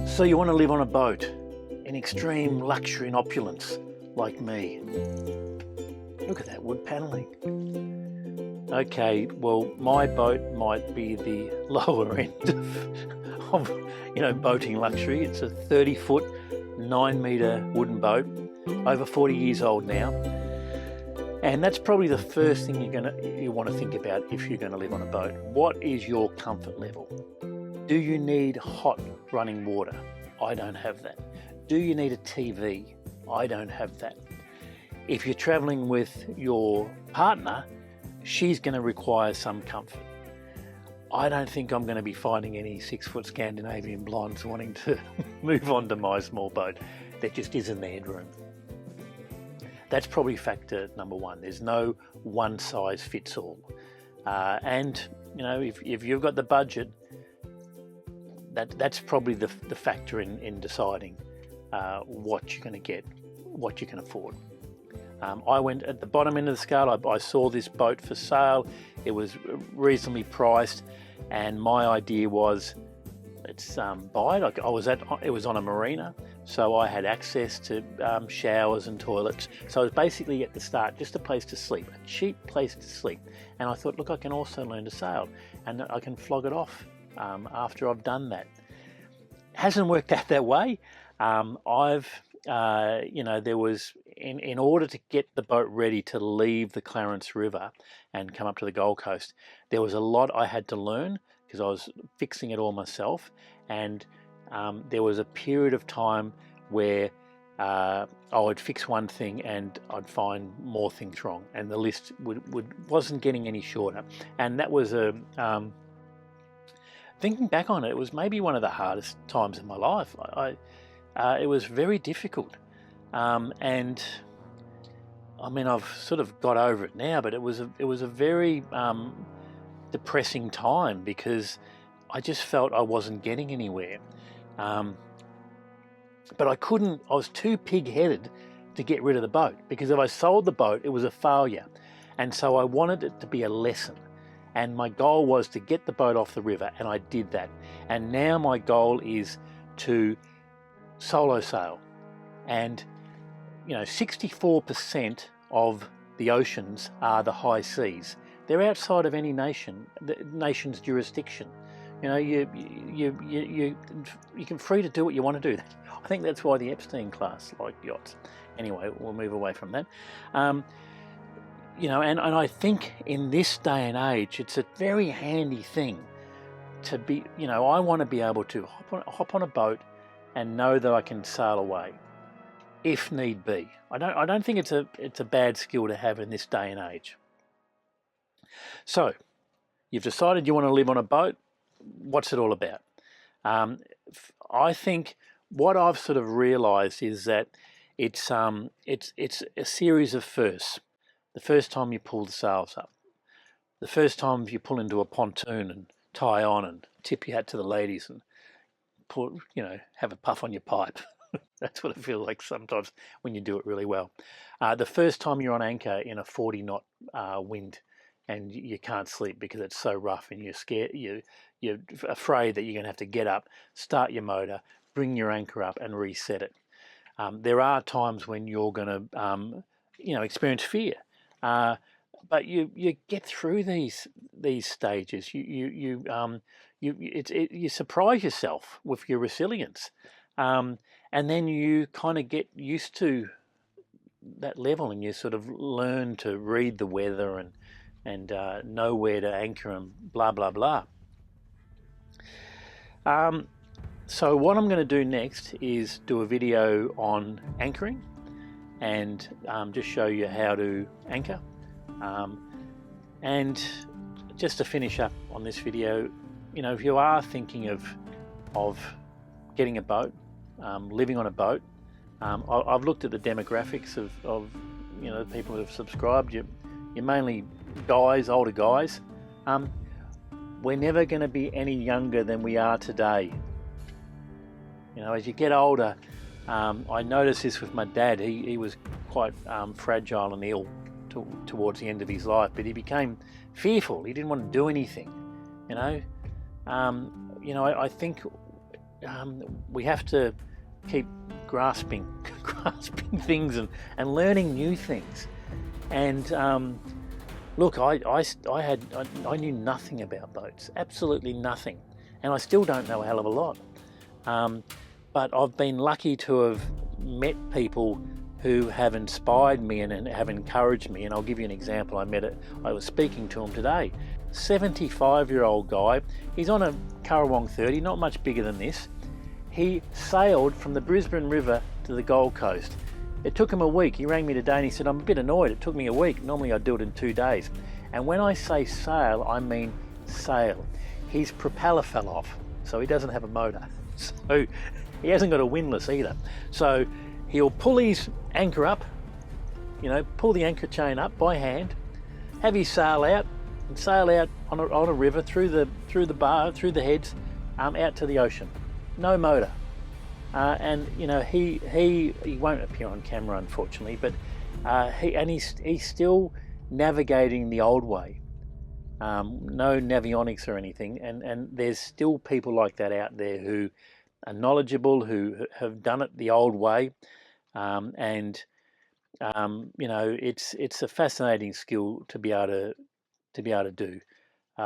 So you want to live on a boat in extreme luxury and opulence like me. Look at that wood panelling. Okay, well, my boat might be the lower end of boating luxury. It's a 30-foot, 9-metre wooden boat, over 40 years old now. And that's probably the first thing you want to think about if you're going to live on a boat. What is your comfort level? Do you need hot running water? I don't have that. Do you need a TV? I don't have that. If you're traveling with your partner, she's going to require some comfort. I don't think I'm going to be finding any 6-foot Scandinavian blondes wanting to move on to my small boat. There just isn't the headroom. That's probably factor number one. There's no one size fits all. And if you've got the budget, that's probably the factor in deciding what you're going to get, what you can afford. I went at the bottom end of the scale. I saw this boat for sale. It was reasonably priced, and my idea was, let's buy it. It was on a marina, so I had access to showers and toilets. So it was basically at the start just a place to sleep, a cheap place to sleep. And I thought, look, I can also learn to sail, and I can flog it off after I've done that. Hasn't worked out that way. There was, in order to get the boat ready to leave the Clarence River and come up to the Gold Coast, there was a lot I had to learn because I was fixing it all myself. And there was a period of time where I would fix one thing and I'd find more things wrong, and the list wasn't getting any shorter. And that was thinking back on it, it was maybe one of the hardest times in my life. It was very difficult. And I mean, I've sort of got over it now, but it was a very depressing time because I just felt I wasn't getting anywhere. But I was too pig-headed to get rid of the boat, because if I sold the boat, it was a failure. And so I wanted it to be a lesson. And my goal was to get the boat off the river, and I did that. And now my goal is to solo sail. And 64% of the oceans are the high seas. They're outside of any nation's jurisdiction. You can free to do what you want to do. I think that's why the Epstein class liked yachts. Anyway, we'll move away from that. And I think in this day and age, it's a very handy thing to be. I want to be able to hop on a boat and know that I can sail away if need be. I don't think it's a bad skill to have in this day and age. So you've decided you want to live on a boat. What's it all about? I think what I've sort of realized is that it's a series of firsts. The first time you pull the sails up, the first time you pull into a pontoon and tie on and tip your hat to the ladies and have a puff on your pipe. That's what it feels like sometimes when you do it really well. The first time you're on anchor in a 40-knot wind and you can't sleep because it's so rough and you're scared, you're afraid that you're going to have to get up, start your motor, bring your anchor up and reset it. There are times when you're going to experience fear. But you get through these stages. You surprise yourself with your resilience, and then you kind of get used to that level, and you sort of learn to read the weather and know where to anchor and blah blah blah. So what I'm going to do next is do a video on anchoring and just show you how to anchor. And just to finish up on this video, if you are thinking of getting a boat, living on a boat, I've looked at the demographics of the people who have subscribed. You're mainly guys, older guys. We're never going to be any younger than we are today. As you get older, I noticed this with my dad. He was quite fragile and ill towards the end of his life, but he became fearful. He didn't want to do anything. I think we have to keep grasping things and learning new things. And look, I knew nothing about boats, absolutely nothing, and I still don't know a hell of a lot. But I've been lucky to have met people who have inspired me and have encouraged me. And I'll give you an example. I was speaking to him today. 75-year-old guy. He's on a Currawong 30, not much bigger than this. He sailed from the Brisbane River to the Gold Coast. It took him a week. He rang me today and he said, I'm a bit annoyed. It took me a week. Normally I'd do it in 2 days. And when I say sail, I mean sail. His propeller fell off, so he doesn't have a motor. So he hasn't got a windlass either. So he'll pull his anchor up, pull the anchor chain up by hand, have his sail out, and sail out on a river through the bar, through the heads, out to the ocean. No motor. And he won't appear on camera, unfortunately, but he's still navigating the old way. No navionics or anything, and there's still people like that out there who are knowledgeable, who have done it the old way, it's a fascinating skill to be able to do.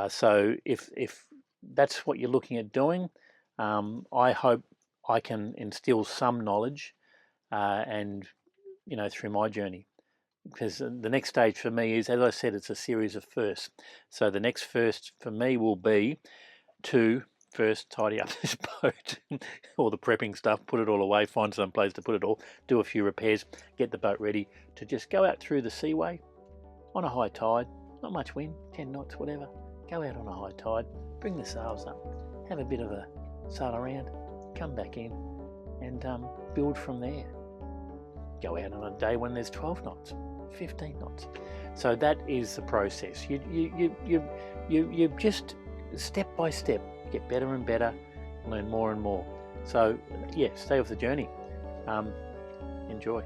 So if that's what you're looking at doing, I hope I can instill some knowledge, through my journey. Because the next stage for me is, as I said, it's a series of firsts. So the next first for me will be to first tidy up this boat, all the prepping stuff, put it all away, find some place to put it all, do a few repairs, get the boat ready to just go out through the seaway on a high tide, not much wind, 10 knots, whatever. Go out on a high tide, bring the sails up, have a bit of a sail around, come back in, and build from there. Go out on a day when there's 12 knots. 15 knots. So that is the process. You just step by step get better and better, learn more and more. So yeah, stay with the journey. Enjoy.